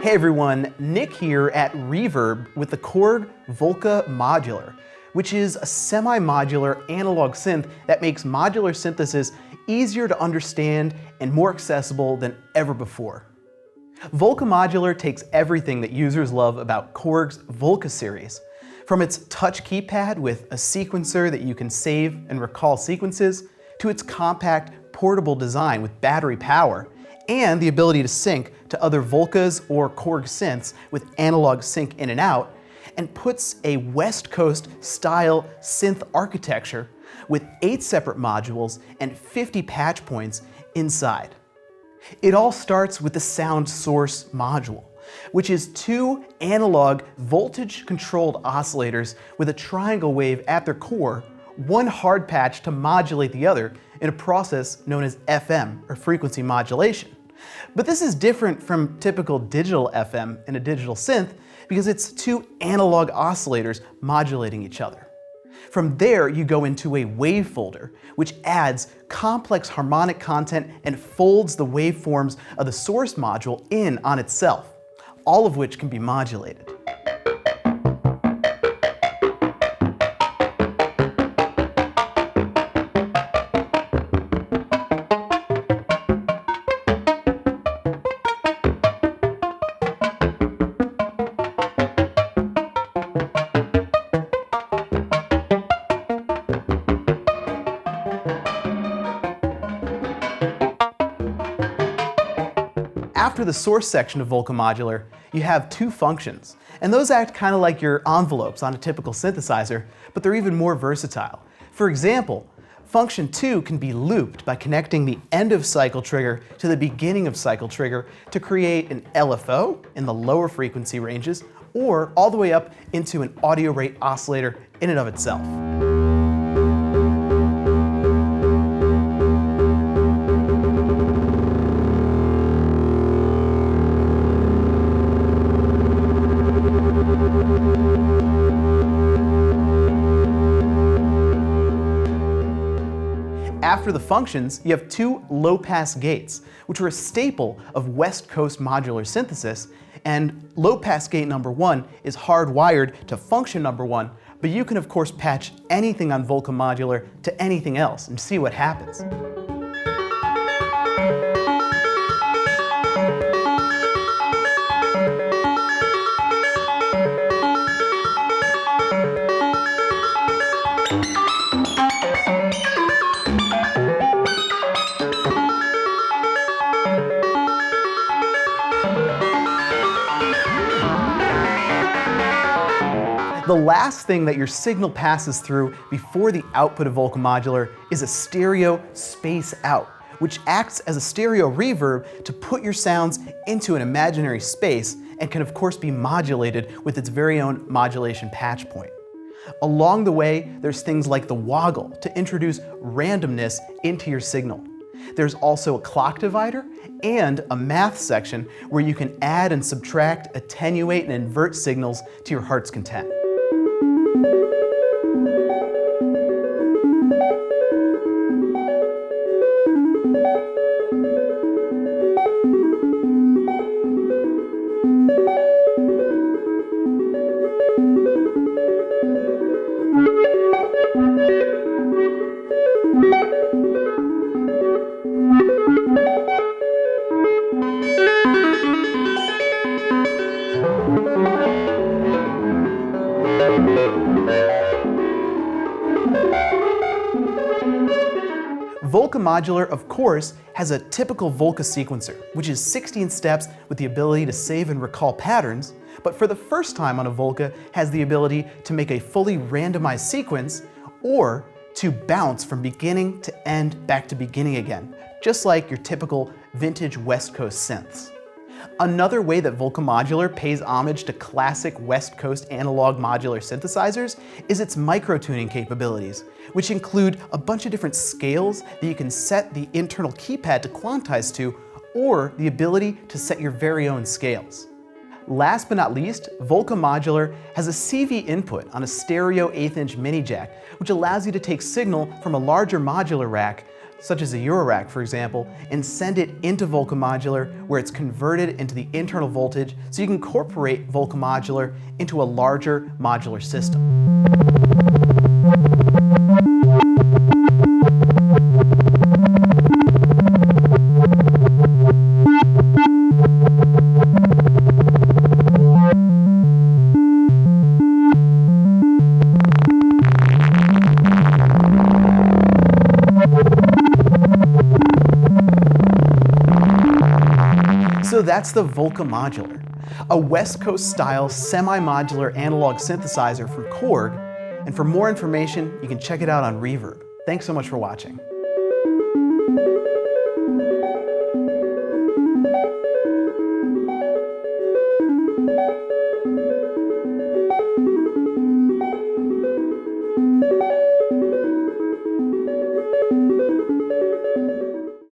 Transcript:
Hey everyone, Nick here at Reverb with the Korg Volca Modular, which is a semi-modular analog synth that makes modular synthesis easier to understand and more accessible than ever before. Volca Modular takes everything that users love about Korg's Volca series, from its touch keypad with a sequencer that you can save and recall sequences, to its compact, portable design with battery power, and the ability to sync to other Volcas or Korg synths with analog sync in and out, and puts a West Coast style synth architecture with 8 separate modules and 50 patch points inside. It all starts with the sound source module, which is 2 analog voltage-controlled oscillators with a triangle wave at their core, 1 hard patch to modulate the other in a process known as FM, or frequency modulation. But this is different from typical digital FM in a digital synth because it's 2 analog oscillators modulating each other. From there, you go into a wave folder, which adds complex harmonic content and folds the waveforms of the source module in on itself, all of which can be modulated. After the source section of Volca Modular, you have 2 functions, and those act kind of like your envelopes on a typical synthesizer, but they're even more versatile. For example, function 2 can be looped by connecting the end of cycle trigger to the beginning of cycle trigger to create an LFO in the lower frequency ranges, or all the way up into an audio rate oscillator in and of itself. After the functions, you have 2 low-pass gates, which are a staple of West Coast modular synthesis, and low-pass gate number 1 is hardwired to function number 1, but you can of course patch anything on Volca Modular to anything else and see what happens. The last thing that your signal passes through before the output of Volca Modular is a stereo space out, which acts as a stereo reverb to put your sounds into an imaginary space and can of course be modulated with its very own modulation patch point. Along the way, there's things like the woggle to introduce randomness into your signal. There's also a clock divider and a math section where you can add and subtract, attenuate, and invert signals to your heart's content. Volca Modular, of course, has a typical Volca sequencer, which is 16 steps with the ability to save and recall patterns, but for the first time on a Volca has the ability to make a fully randomized sequence or to bounce from beginning to end back to beginning again, just like your typical vintage West Coast synths. Another way that Volca Modular pays homage to classic West Coast analog modular synthesizers is its micro-tuning capabilities, which include a bunch of different scales that you can set the internal keypad to quantize to, or the ability to set your very own scales. Last but not least, Volca Modular has a CV input on a stereo 1/8" mini jack, which allows you to take signal from a larger modular rack such as a Eurorack for example, and send it into Volca Modular where it's converted into the internal voltage so you can incorporate Volca Modular into a larger modular system. So that's the Volca Modular, a West Coast style semi-modular analog synthesizer from Korg, and for more information you can check it out on Reverb. Thanks so much for watching.